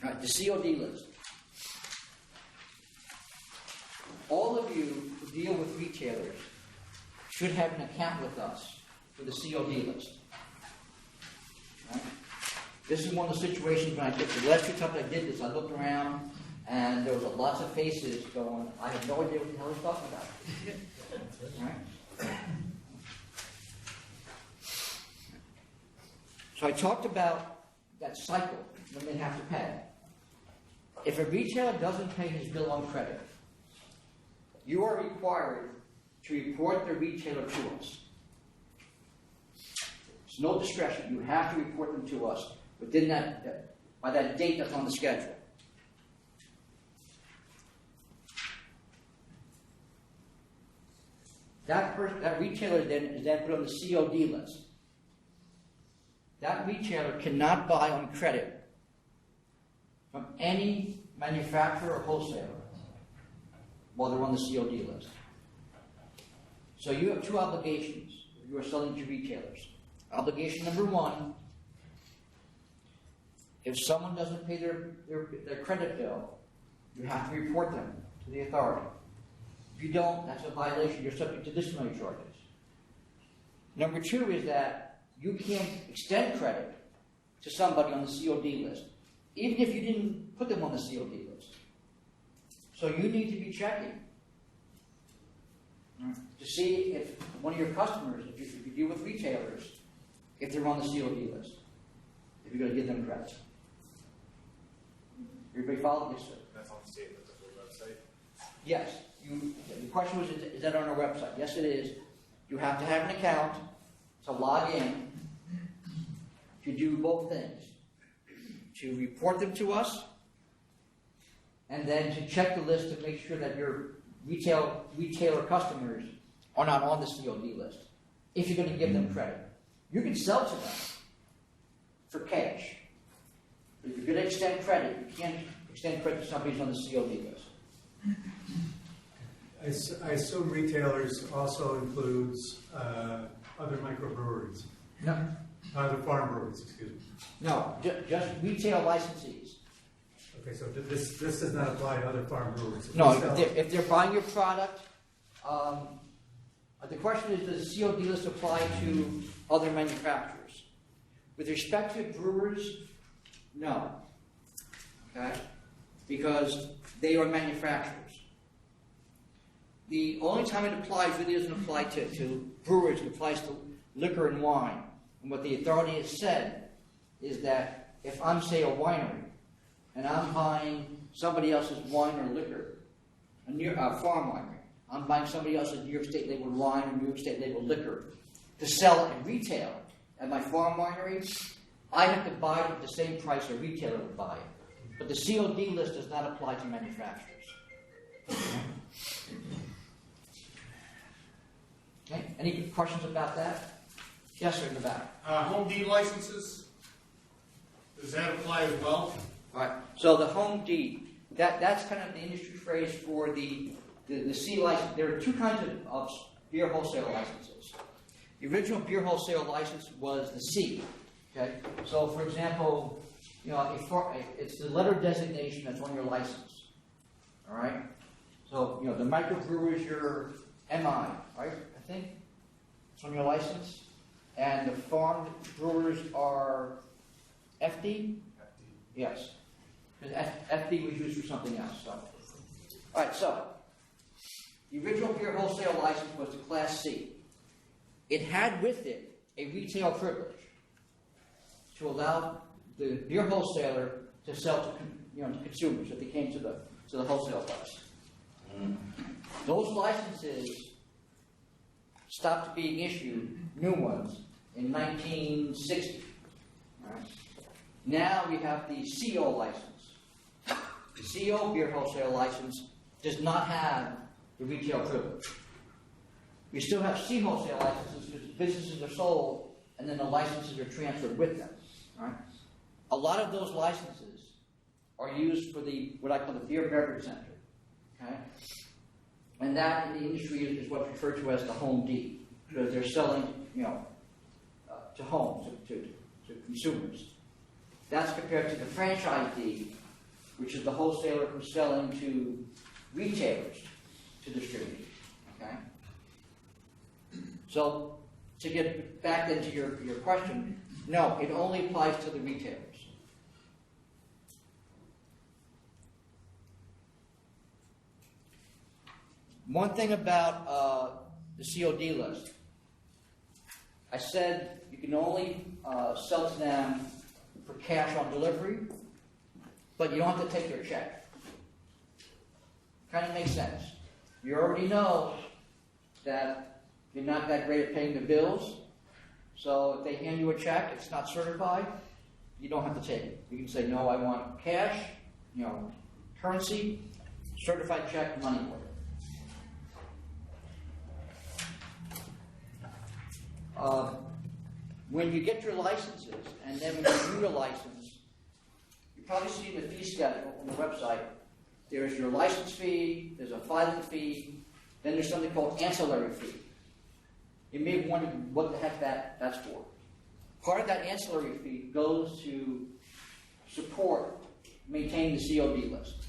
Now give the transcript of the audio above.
All right, the C.O.D. list. All of you who deal with retailers should have an account with us for the C.O.D. list. Right? This is one of the situations when I did the last few times I did this, I looked around and there was lots of faces going, I have no idea what the hell he's talking about. Right? So I talked about that cycle when they have to pay. If a retailer doesn't pay his bill on credit, you are required to report the retailer to us. It's no discretion. You have to report them to us within by that date that's on the schedule. That retailer is then put on the C.O.D. list. That retailer cannot buy on credit from any manufacturer or wholesaler while they're on the C.O.D. list. So you have two obligations if you are selling to retailers. Obligation number one, if someone doesn't pay their credit bill, you have to report them to the authority. If you don't, that's a violation. You're subject to disciplinary charges. Number two is that you can't extend credit to somebody on the C.O.D. list, even if you didn't put them on the C.O.D. list. So you need to be checking to see if one of your customers, if you deal with retailers, if they're on the C.O.D. list, if you're going to give them credit. Everybody follow this? That's on the statement of the website? Yes. The question was, is that on our website? Yes, it is. You have to have an account to log in to do both things. To report them to us, and then to check the list to make sure that your retailer customers are not on the C.O.D. list. If you're going to give them credit. You can sell to them for cash. But if you're going to extend credit, you can't extend credit to somebody who's on the C.O.D. list. I assume retailers also includes other microbreweries. No. Other farm breweries, excuse me. No, just retail licensees. Okay, so this does not apply to other farm breweries. No, if they're buying your product, the question is, does the C.O.D. list apply to other manufacturers? With respect to brewers, no. Okay? Because they are manufacturers. The only time it applies really doesn't apply to brewers, it applies to liquor and wine. And what the authority has said is that if I'm, say, a winery, and I'm buying somebody else's wine or liquor, a farm winery, I'm buying somebody else's New York State labeled wine or New York State labeled liquor to sell it in retail at my farm winery, I have to buy it at the same price a retailer would buy it. But the C.O.D. list does not apply to manufacturers. Okay, any questions about that? Yes, sir, in the back. Home deed licenses, does that apply as well? All right. So the home deed, that's kind of the industry phrase for the C license. There are two kinds of beer wholesale licenses. The original beer wholesale license was the C. Okay. So, for example, it's the letter designation that's on your license. All right. So the microbrewer is your MI, right? I think it's on your license. And the farm brewers are FD? Yes. Because FD was used for something else. So. All right, so the original beer wholesale license was the Class C. It had with it a retail privilege to allow the beer wholesaler to sell to consumers if they came to the wholesale price. Those licenses stopped being issued, new ones, in 1960. Right? Now we have the C.O. license. The C.O. beer wholesale license does not have the retail privilege. We still have C wholesale licenses because businesses are sold and then the licenses are transferred with them. Right? A lot of those licenses are used for what I call the beer beverage center. Okay? And that in the industry is what's referred to as the home deed, because they're selling, to homes, to consumers. That's compared to the franchise deed, which is the wholesaler who's selling to retailers to distribute. Okay? So, to get back then to your question, no, it only applies to the retailers. One thing about the C.O.D. list, I said you can only sell to them for cash on delivery, but you don't have to take their check. Kind of makes sense. You already know that you're not that great at paying the bills, so if they hand you a check, it's not certified, you don't have to take it. You can say, no, I want cash, currency, certified check, money order. When you get your licenses, and then when you renew your license, you probably see in the fee schedule on the website, there's your license fee, there's a filing fee, then there's something called ancillary fee. You may wonder what the heck that's for. Part of that ancillary fee goes to support maintaining the C.O.D. list.